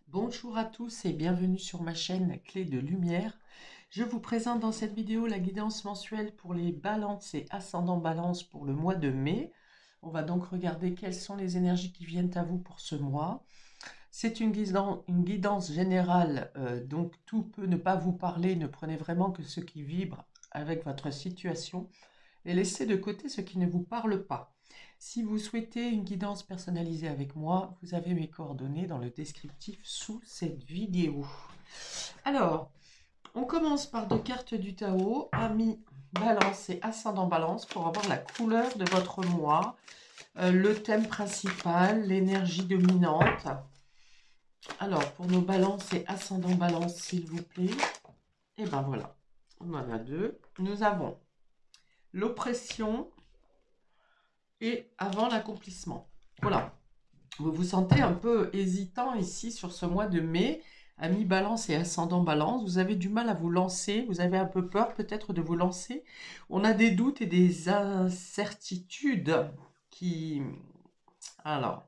Bonjour à tous et bienvenue sur ma chaîne Clé de Lumière. Je vous présente dans cette vidéo la guidance mensuelle pour les balances et ascendants balance pour le mois de mai. On va donc regarder quelles sont les énergies qui viennent à vous pour ce mois. C'est une guidance générale, donc tout peut ne pas vous parler. Ne prenez vraiment que ce qui vibre avec votre situation et laissez de côté ce qui ne vous parle pas. Si vous souhaitez une guidance personnalisée avec moi, vous avez mes coordonnées dans le descriptif sous cette vidéo. Alors, on commence par deux cartes du Tao, Ami Balance et Ascendant Balance, pour avoir la couleur de votre mois, le thème principal, l'énergie dominante. Alors, pour nos balances et Ascendant Balance, s'il vous plaît, et ben voilà, on en a deux. Nous avons l'oppression et avant l'accomplissement. Voilà. Vous vous sentez un peu hésitant ici sur ce mois de mai, ami balance et ascendant balance. Vous avez du mal à vous lancer, vous avez un peu peur peut-être de vous lancer. On a des doutes et des incertitudes qui... Alors,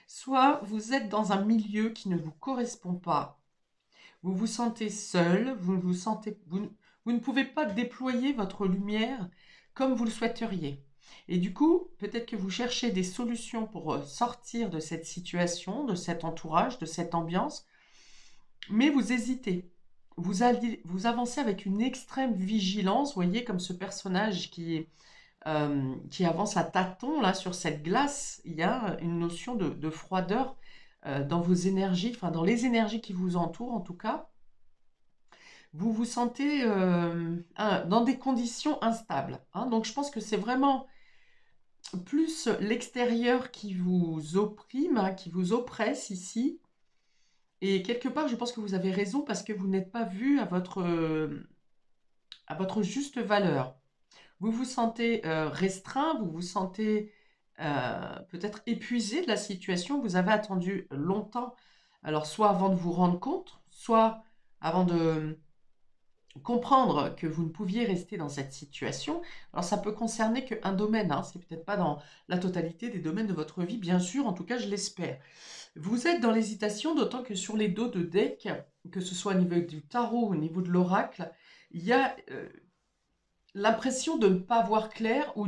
soit vous êtes dans un milieu qui ne vous correspond pas, vous vous sentez seul, vous ne pouvez pas déployer votre lumière comme vous le souhaiteriez. Et du coup, peut-être que vous cherchez des solutions pour sortir de cette situation, de cet entourage, de cette ambiance, mais vous hésitez. Vous avancez avec une extrême vigilance, vous voyez, comme ce personnage qui avance à tâtons là sur cette glace. Il y a une notion de froideur dans vos énergies, enfin dans les énergies qui vous entourent en tout cas. Vous vous sentez dans des conditions instables, hein. Donc je pense que c'est vraiment plus l'extérieur qui vous opprime, hein, qui vous oppresse ici. Et quelque part, je pense que vous avez raison parce que vous n'êtes pas vu à votre juste valeur. Vous vous sentez restreint, vous vous sentez peut-être épuisé de la situation. Vous avez attendu longtemps, alors soit avant de vous rendre compte, soit avant de comprendre que vous ne pouviez rester dans cette situation. Alors ça peut concerner qu'un domaine, hein, c'est peut-être pas dans la totalité des domaines de votre vie, bien sûr, en tout cas je l'espère. Vous êtes dans l'hésitation, d'autant que sur les dos de deck, que ce soit au niveau du tarot ou au niveau de l'oracle, il y a l'impression de ne pas voir clair ou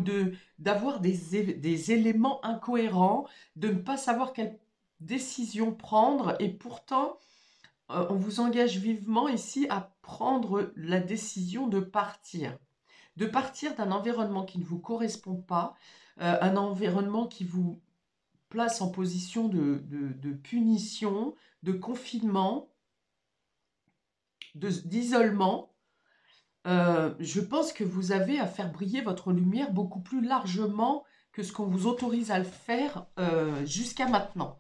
d'avoir des éléments incohérents, de ne pas savoir quelle décision prendre, et pourtant on vous engage vivement ici à prendre la décision de partir d'un environnement qui ne vous correspond pas, un environnement qui vous place en position de punition, de confinement, d'isolement. Je pense que vous avez à faire briller votre lumière beaucoup plus largement que ce qu'on vous autorise à le faire jusqu'à maintenant.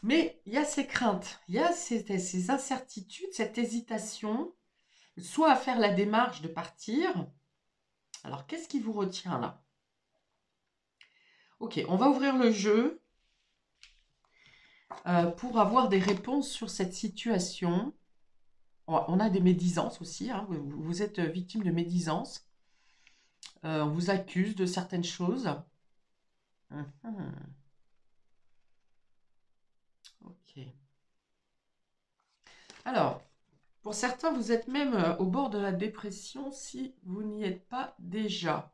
Mais il y a ces craintes, il y a ces incertitudes, cette hésitation, soit à faire la démarche de partir. Alors, qu'est-ce qui vous retient là? Ok, on va ouvrir le jeu pour avoir des réponses sur cette situation. On a des médisances aussi, hein, vous êtes victime de médisance. On vous accuse de certaines choses. Ok. Alors, pour certains, vous êtes même au bord de la dépression si vous n'y êtes pas déjà.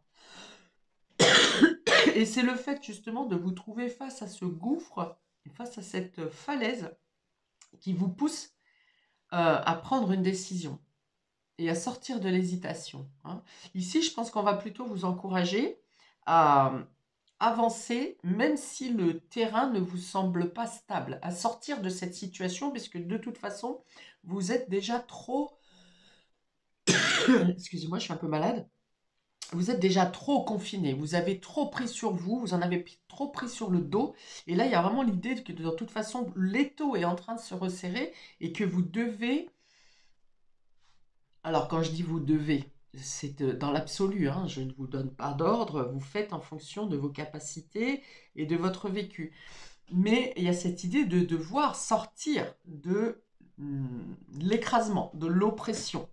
Et c'est le fait justement de vous trouver face à ce gouffre, face à cette falaise, qui vous pousse à prendre une décision et à sortir de l'hésitation, hein. Ici, je pense qu'on va plutôt vous encourager à avancer, même si le terrain ne vous semble pas stable, à sortir de cette situation, puisque de toute façon, vous êtes déjà trop... Excusez-moi, je suis un peu malade. Vous êtes déjà trop confiné, vous avez trop pris sur vous, vous en avez trop pris sur le dos. Et là, il y a vraiment l'idée que de toute façon, l'étau est en train de se resserrer et que vous devez... Alors, quand je dis vous devez, c'est dans l'absolu, hein, je ne vous donne pas d'ordre, vous faites en fonction de vos capacités et de votre vécu. Mais il y a cette idée de devoir sortir de l'écrasement, de l'oppression.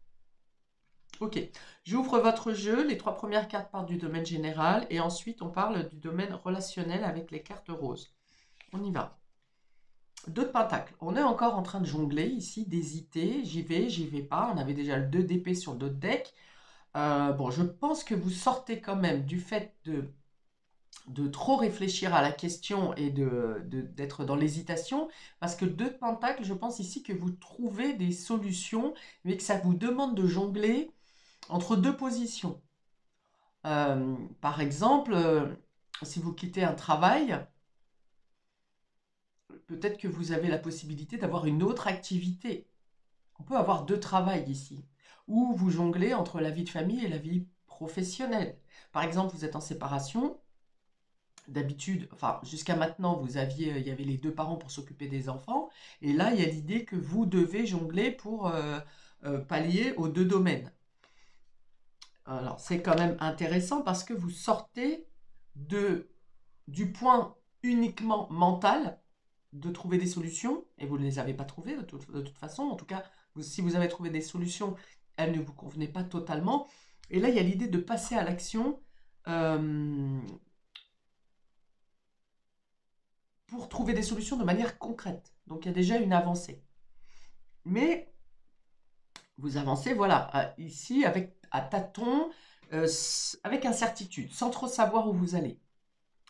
Ok, j'ouvre votre jeu, les 3 premières cartes partent du domaine général et ensuite on parle du domaine relationnel avec les cartes roses. On y va. 2 de pentacle. On est encore en train de jongler ici, d'hésiter. J'y vais pas. On avait déjà le 2 d'épée sur le dos de deck. Bon, je pense que vous sortez quand même du fait de trop réfléchir à la question et d'être dans l'hésitation. Parce que 2 de pentacle, je pense ici que vous trouvez des solutions, mais que ça vous demande de jongler entre 2 positions. Par exemple, si vous quittez un travail, peut-être que vous avez la possibilité d'avoir une autre activité. On peut avoir 2 travails ici, ou vous jonglez entre la vie de famille et la vie professionnelle. Par exemple, vous êtes en séparation, d'habitude, enfin jusqu'à maintenant, il y avait les 2 parents pour s'occuper des enfants, et là, il y a l'idée que vous devez jongler pour pallier aux 2 domaines. Alors, c'est quand même intéressant parce que vous sortez du point uniquement mental de trouver des solutions, et vous ne les avez pas trouvées de toute façon. En tout cas, si vous avez trouvé des solutions, elles ne vous convenaient pas totalement. Et là, il y a l'idée de passer à l'action pour trouver des solutions de manière concrète. Donc, il y a déjà une avancée. Mais vous avancez, voilà, ici, à tâtons, avec incertitude, sans trop savoir où vous allez.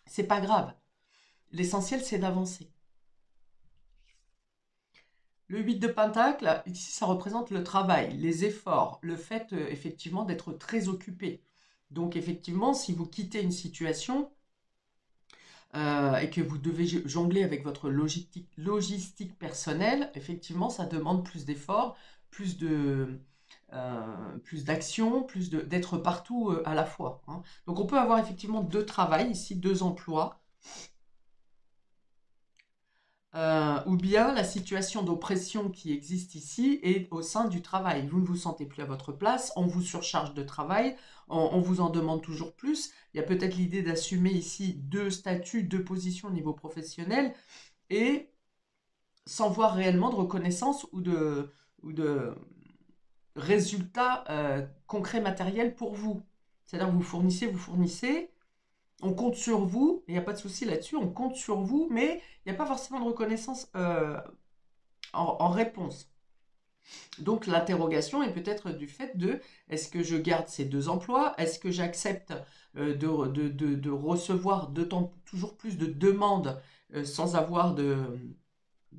C'est pas grave. L'essentiel, c'est d'avancer. Le 8 de pentacle, ici, ça représente le travail, les efforts, le fait, effectivement, d'être très occupé. Donc, effectivement, si vous quittez une situation et que vous devez jongler avec votre logistique personnelle, effectivement, ça demande plus d'efforts, plus d'action, d'être partout à la fois, hein. Donc, on peut avoir effectivement 2 travails, ici, 2 emplois. Ou bien la situation d'oppression qui existe ici est au sein du travail. Vous ne vous sentez plus à votre place, on vous surcharge de travail, on vous en demande toujours plus. Il y a peut-être l'idée d'assumer ici 2 statuts, 2 positions au niveau professionnel et sans voir réellement de reconnaissance ou de résultats concrets matériels pour vous. C'est-à-dire que vous fournissez, on compte sur vous, il n'y a pas de souci là-dessus, on compte sur vous, mais il n'y a pas forcément de reconnaissance en réponse. Donc l'interrogation est peut-être du fait de est-ce que je garde ces 2 emplois? Est-ce que j'accepte de recevoir toujours plus de demandes sans avoir de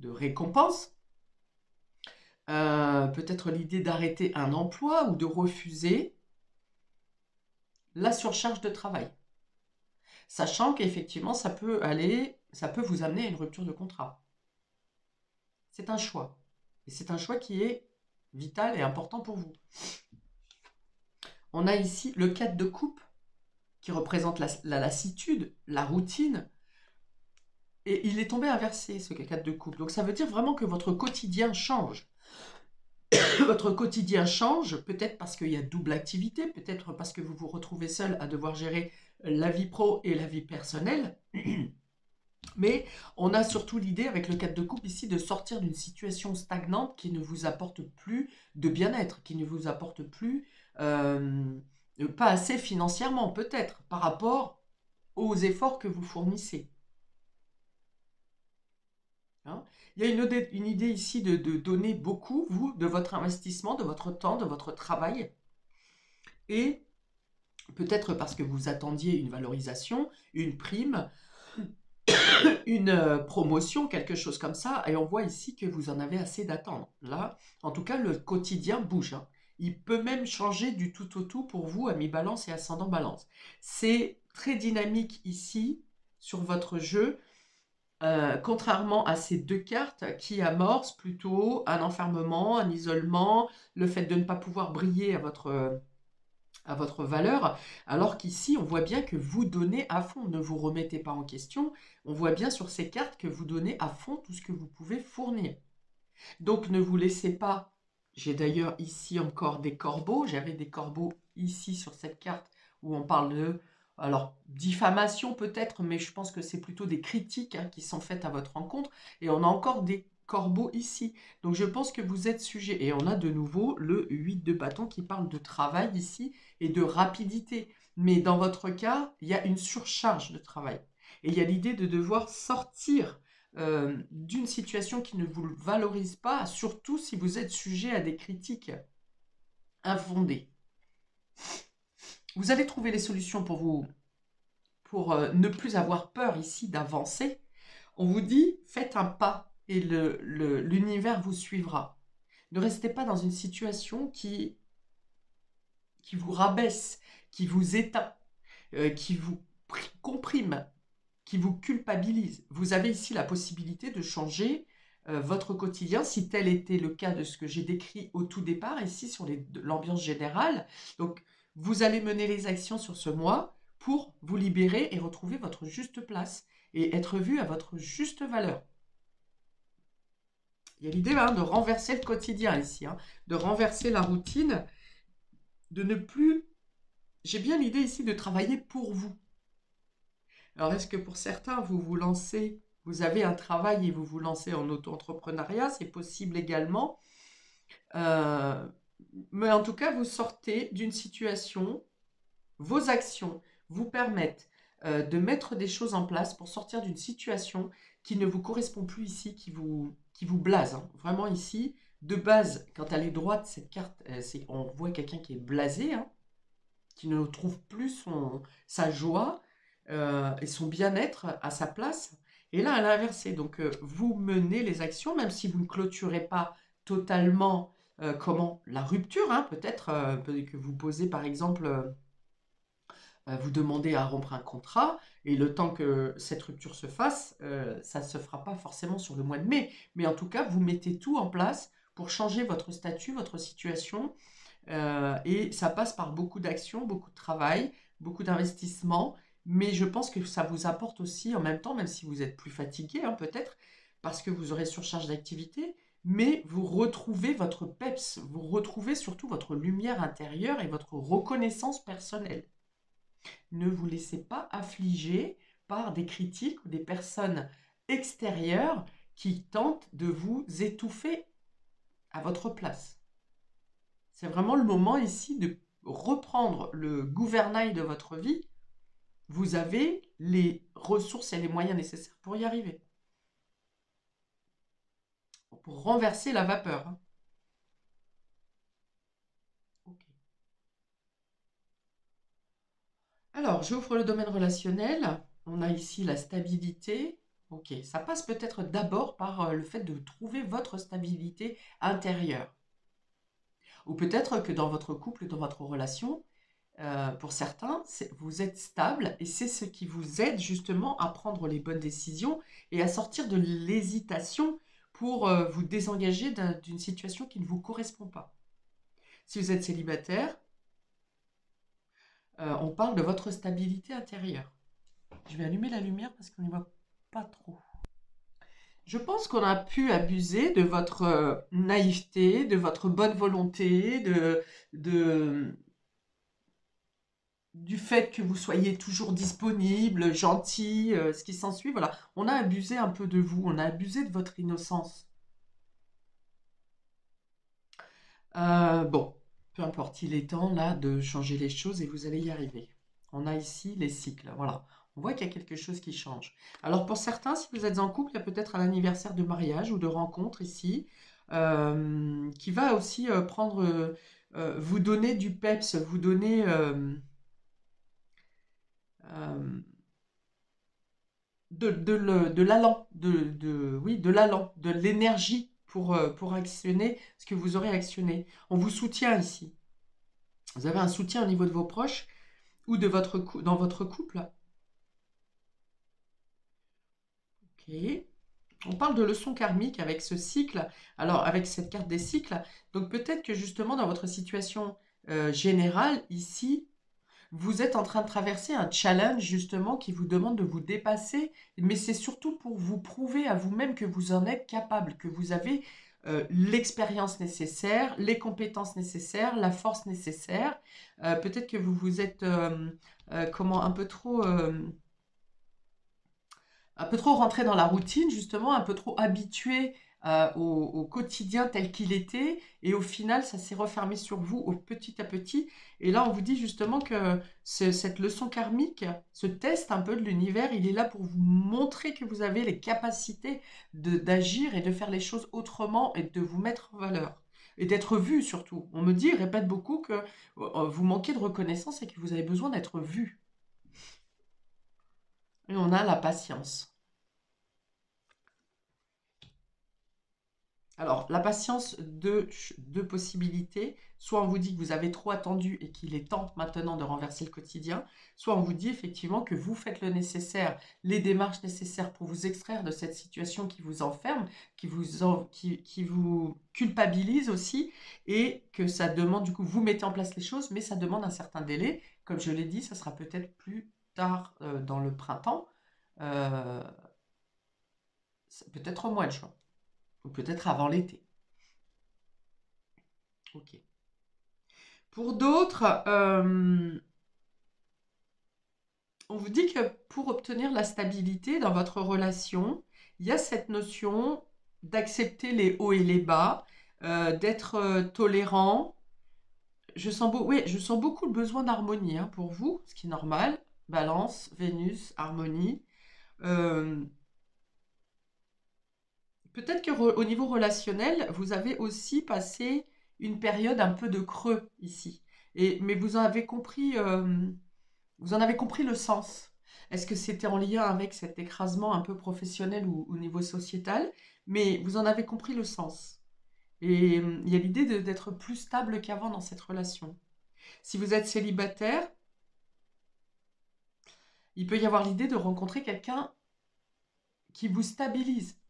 récompense? Peut-être l'idée d'arrêter un emploi ou de refuser la surcharge de travail. Sachant qu'effectivement, ça peut vous amener à une rupture de contrat. C'est un choix. Et c'est un choix qui est vital et important pour vous. On a ici le 4 de coupe qui représente la lassitude, la routine. Et il est tombé inversé, ce 4 de coupe. Donc ça veut dire vraiment que votre quotidien change. Votre quotidien change, peut-être parce qu'il y a double activité, peut-être parce que vous vous retrouvez seul à devoir gérer la vie pro et la vie personnelle. Mais on a surtout l'idée, avec le 4 de coupe ici, de sortir d'une situation stagnante qui ne vous apporte plus de bien-être, qui ne vous apporte plus, pas assez financièrement peut-être, par rapport aux efforts que vous fournissez. Hein. Il y a une idée ici de donner beaucoup, vous, de votre investissement, de votre temps, de votre travail. Et peut-être parce que vous attendiez une valorisation, une prime, une promotion, quelque chose comme ça, et on voit ici que vous en avez assez d'attendre. Là, en tout cas, le quotidien bouge, hein. Il peut même changer du tout au tout pour vous, ami Balance et ascendant Balance. C'est très dynamique ici, sur votre jeu, contrairement à ces 2 cartes qui amorcent plutôt un enfermement, un isolement, le fait de ne pas pouvoir briller à votre valeur, alors qu'ici, on voit bien que vous donnez à fond, ne vous remettez pas en question, on voit bien sur ces cartes que vous donnez à fond tout ce que vous pouvez fournir. Donc ne vous laissez pas, j'ai d'ailleurs ici encore des corbeaux, j'avais des corbeaux ici sur cette carte où on parle de, alors diffamation peut-être, mais je pense que c'est plutôt des critiques hein, qui sont faites à votre encontre, et on a encore des corbeaux ici. Donc je pense que vous êtes sujet. Et on a de nouveau le 8 de bâton qui parle de travail ici et de rapidité. Mais dans votre cas, il y a une surcharge de travail. Et il y a l'idée de devoir sortir d'une situation qui ne vous valorise pas, surtout si vous êtes sujet à des critiques infondées. Vous allez trouver les solutions pour ne plus avoir peur ici d'avancer. On vous dit, faites un pas et l'univers vous suivra. Ne restez pas dans une situation qui vous rabaisse, qui vous éteint, qui vous comprime, qui vous culpabilise. Vous avez ici la possibilité de changer votre quotidien, si tel était le cas de ce que j'ai décrit au tout départ, ici sur l'ambiance générale. Donc, vous allez mener les actions sur ce mois pour vous libérer et retrouver votre juste place et être vu à votre juste valeur. Il y a l'idée de renverser le quotidien ici, de renverser la routine, de ne plus... J'ai bien l'idée ici de travailler pour vous. Alors, est-ce que pour certains, vous vous lancez, vous avez un travail et vous vous lancez en auto-entrepreneuriat? C'est possible également. Mais en tout cas, vous sortez d'une situation, vos actions vous permettent de mettre des choses en place pour sortir d'une situation qui ne vous correspond plus ici, qui vous blase. Vraiment ici, de base, quand elle est droite, cette carte, on voit quelqu'un qui est blasé, qui ne trouve plus sa joie et son bien-être à sa place. Et là, à l'inversé, donc vous menez les actions, même si vous ne clôturez pas totalement la rupture, peut-être que vous posez par exemple, vous demandez à rompre un contrat, et le temps que cette rupture se fasse, ça ne se fera pas forcément sur le mois de mai, mais en tout cas, vous mettez tout en place pour changer votre statut, votre situation, et ça passe par beaucoup d'actions, beaucoup de travail, beaucoup d'investissement, mais je pense que ça vous apporte aussi en même temps, même si vous êtes plus fatigué peut-être, parce que vous aurez surcharge d'activité, mais vous retrouvez votre peps, vous retrouvez surtout votre lumière intérieure et votre reconnaissance personnelle. Ne vous laissez pas affliger par des critiques ou des personnes extérieures qui tentent de vous étouffer à votre place. C'est vraiment le moment ici de reprendre le gouvernail de votre vie. Vous avez les ressources et les moyens nécessaires pour y arriver. Pour renverser la vapeur. Okay. Alors, j'ouvre le domaine relationnel. On a ici la stabilité. Ok, ça passe peut-être d'abord par le fait de trouver votre stabilité intérieure. Ou peut-être que dans votre couple, dans votre relation, pour certains, vous êtes stable et c'est ce qui vous aide justement à prendre les bonnes décisions et à sortir de l'hésitation pour vous désengager d'une situation qui ne vous correspond pas. Si vous êtes célibataire, on parle de votre stabilité intérieure. Je vais allumer la lumière parce qu'on n'y voit pas trop. Je pense qu'on a pu abuser de votre naïveté, de votre bonne volonté, du fait que vous soyez toujours disponible, gentil, ce qui s'ensuit. Voilà, on a abusé un peu de vous, on a abusé de votre innocence. Bon, peu importe, il est temps là de changer les choses et vous allez y arriver. On a ici les cycles, voilà. On voit qu'il y a quelque chose qui change. Alors pour certains, si vous êtes en couple, il y a peut-être un anniversaire de mariage ou de rencontre ici, qui va aussi vous donner du peps, vous donner de l'allant, oui, de l'allant, de l'énergie pour actionner ce que vous aurez actionné. On vous soutient ici. Vous avez un soutien au niveau de vos proches ou de dans votre couple. Ok. On parle de leçon karmique avec ce cycle, alors avec cette carte des cycles. Donc peut-être que justement dans votre situation générale, ici, vous êtes en train de traverser un challenge justement qui vous demande de vous dépasser, mais c'est surtout pour vous prouver à vous-même que vous en êtes capable, que vous avez l'expérience nécessaire, les compétences nécessaires, la force nécessaire. Peut-être que vous vous êtes un peu trop rentré dans la routine justement, un peu trop habitué au quotidien tel qu'il était, et au final, ça s'est refermé sur vous petit à petit. Et là, on vous dit justement que cette leçon karmique, ce test un peu de l'univers, il est là pour vous montrer que vous avez les capacités d'agir et de faire les choses autrement et de vous mettre en valeur. Et d'être vu surtout. On me dit, répète beaucoup que vous manquez de reconnaissance et que vous avez besoin d'être vu. Et on a la patience. Alors, la patience, deux possibilités. Soit on vous dit que vous avez trop attendu et qu'il est temps maintenant de renverser le quotidien, soit on vous dit effectivement que vous faites le nécessaire, les démarches nécessaires pour vous extraire de cette situation qui vous enferme, qui vous culpabilise aussi, et que ça demande, du coup, vous mettez en place les choses, mais ça demande un certain délai. Comme je l'ai dit, ça sera peut-être plus tard dans le printemps, euh, peut-être au mois de juin, ou peut-être avant l'été. Ok. Pour d'autres, on vous dit que pour obtenir la stabilité dans votre relation, il y a cette notion d'accepter les hauts et les bas, d'être tolérant. Oui, je sens beaucoup le besoin d'harmonie hein, pour vous, ce qui est normal. Balance, Vénus, harmonie. Euh, Peut-être que au niveau relationnel, vous avez aussi passé une période un peu de creux ici. Mais vous en avez compris le sens. Est-ce que c'était en lien avec cet écrasement un peu professionnel ou au niveau sociétal? Mais vous en avez compris le sens. Et il y a l'idée d'être plus stable qu'avant dans cette relation. Si vous êtes célibataire, il peut y avoir l'idée de rencontrer quelqu'un qui vous stabilise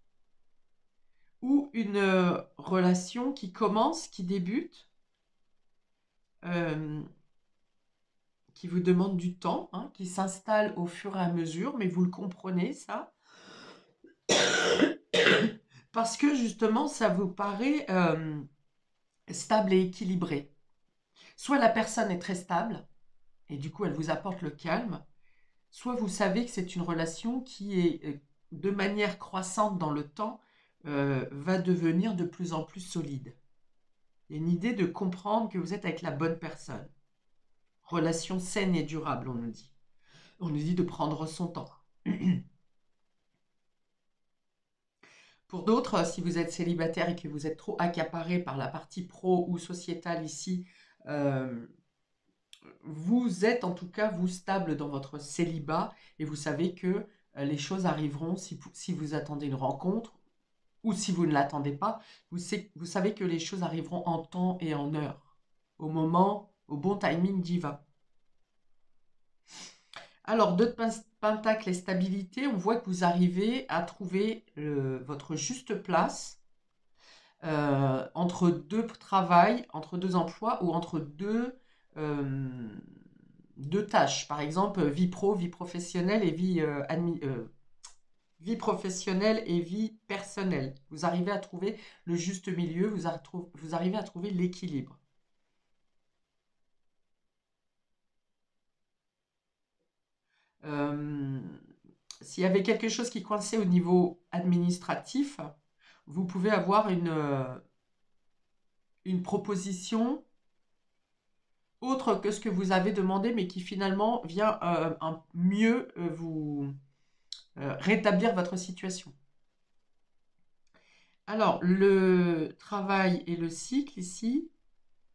ou une relation qui commence, qui débute, euh, qui vous demande du temps, hein, qui s'installe au fur et à mesure, mais vous le comprenez, ça, parce que justement, ça vous paraît stable et équilibré. Soit la personne est très stable, et du coup, elle vous apporte le calme, soit vous savez que c'est une relation qui est, de manière croissante dans le temps, va devenir de plus en plus solide. Il y a une idée de comprendre que vous êtes avec la bonne personne. Relation saine et durable, on nous dit. On nous dit de prendre son temps. Pour d'autres, si vous êtes célibataire et que vous êtes trop accaparé par la partie pro ou sociétale ici, euh, vous êtes en tout cas, vous, stable dans votre célibat et vous savez que les choses arriveront si vous attendez une rencontre ou si vous ne l'attendez pas. Vous savez que les choses arriveront en temps et en heure, au moment, au bon timing divin. Alors, deux de pentacle et stabilité, on voit que vous arrivez à trouver votre juste place entre deux travails, entre deux emplois ou entre euh, deux tâches. Par exemple, vie pro, vie professionnelle et vie professionnelle et vie personnelle. Vous arrivez à trouver le juste milieu, vous arrivez à trouver l'équilibre. Euh, S'il y avait quelque chose qui coinçait au niveau administratif, vous pouvez avoir une proposition autre que ce que vous avez demandé, mais qui finalement vient mieux vous rétablir votre situation. Alors, le travail et le cycle ici,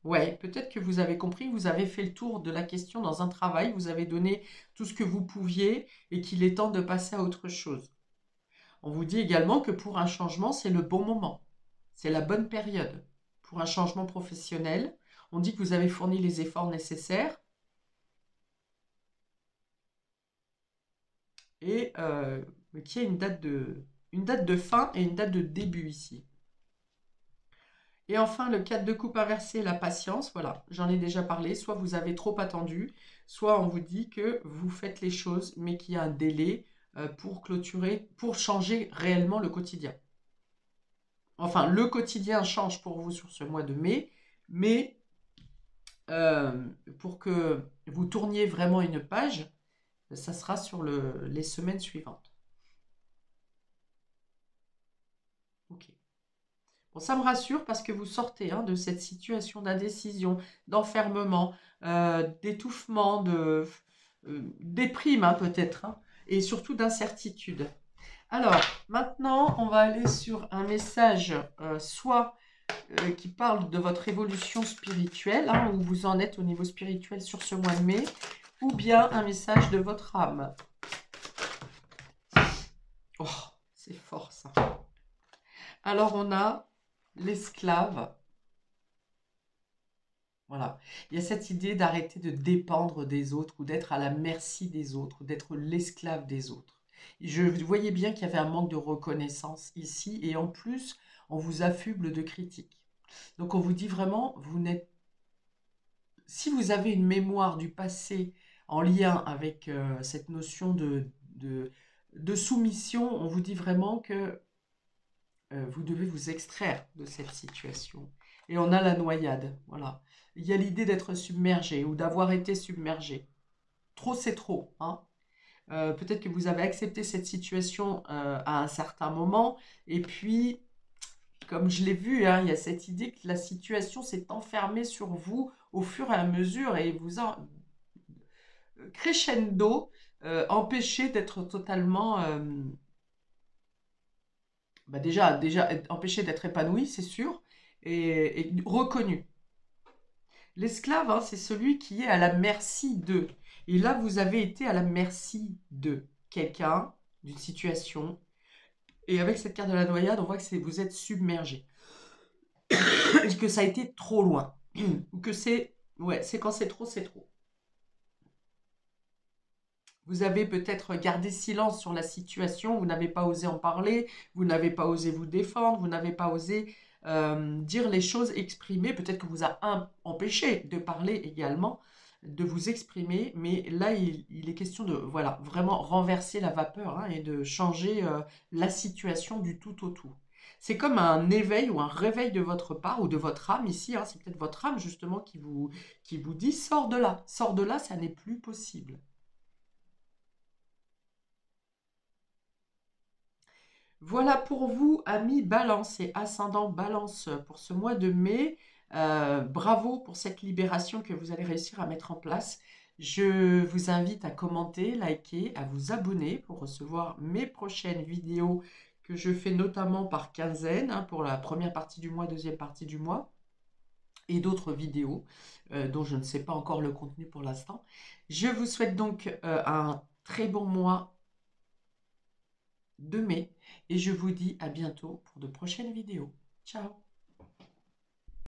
ouais, peut-être que vous avez compris, vous avez fait le tour de la question dans un travail, vous avez donné tout ce que vous pouviez et qu'il est temps de passer à autre chose. On vous dit également que pour un changement, c'est le bon moment, c'est la bonne période. Pour un changement professionnel, on dit que vous avez fourni les efforts nécessaires et qu'il y a une date de fin et une date de début ici. Et enfin, le 4 de coupe inversé, la patience, voilà, j'en ai déjà parlé, soit vous avez trop attendu, soit on vous dit que vous faites les choses, mais qu'il y a un délai pour clôturer, pour changer réellement le quotidien. Enfin, le quotidien change pour vous sur ce mois de mai, mais pour que vous tourniez vraiment une page, ça sera sur les semaines suivantes. Ok. Bon, ça me rassure parce que vous sortez hein, de cette situation d'indécision, d'enfermement, d'étouffement, de déprime hein, peut-être, hein, et surtout d'incertitude. Alors, maintenant, on va aller sur un message soit qui parle de votre évolution spirituelle, hein, où vous en êtes au niveau spirituel sur ce mois de mai, ou bien un message de votre âme. Oh, c'est fort ça. Alors, on a l'esclave. Voilà. Il y a cette idée d'arrêter de dépendre des autres ou d'être à la merci des autres, d'être l'esclave des autres. Je voyais bien qu'il y avait un manque de reconnaissance ici et en plus, on vous affuble de critiques. Donc on vous dit vraiment, vous n'êtes... Si vous avez une mémoire du passé en lien avec cette notion de soumission, on vous dit vraiment que vous devez vous extraire de cette situation. Et on a la noyade, voilà. Il y a l'idée d'être submergé ou d'avoir été submergé. Trop, c'est trop, hein. Peut-être que vous avez accepté cette situation à un certain moment, et puis, comme je l'ai vu, hein, il y a cette idée que la situation s'est enfermée sur vous au fur et à mesure, et vous a crescendo empêché d'être totalement... déjà empêché d'être épanoui, c'est sûr, et reconnu. L'esclave, hein, c'est celui qui est à la merci d'eux. Et là, vous avez été à la merci de quelqu'un, d'une situation. Et avec cette carte de la noyade, on voit que vous êtes submergé. Et que ça a été trop loin. Ou que c'est... Ouais, c'est quand c'est trop, c'est trop. Vous avez peut-être gardé silence sur la situation, vous n'avez pas osé en parler, vous n'avez pas osé vous défendre, vous n'avez pas osé dire les choses, exprimer. Peut-être que vous a empêché de parler également, de vous exprimer. Mais là, il est question de voilà, vraiment renverser la vapeur hein, et de changer la situation du tout au tout. C'est comme un éveil ou un réveil de votre part ou de votre âme ici. Hein, c'est peut-être votre âme justement qui vous dit sors de là, ça n'est plus possible. Voilà pour vous, amis Balance et ascendant Balance pour ce mois de mai. Bravo pour cette libération que vous allez réussir à mettre en place. Je vous invite à commenter, liker, à vous abonner pour recevoir mes prochaines vidéos que je fais notamment par quinzaine hein, pour la première partie du mois, deuxième partie du mois et d'autres vidéos dont je ne sais pas encore le contenu pour l'instant. Je vous souhaite donc un très bon mois de mai et je vous dis à bientôt pour de prochaines vidéos. Ciao!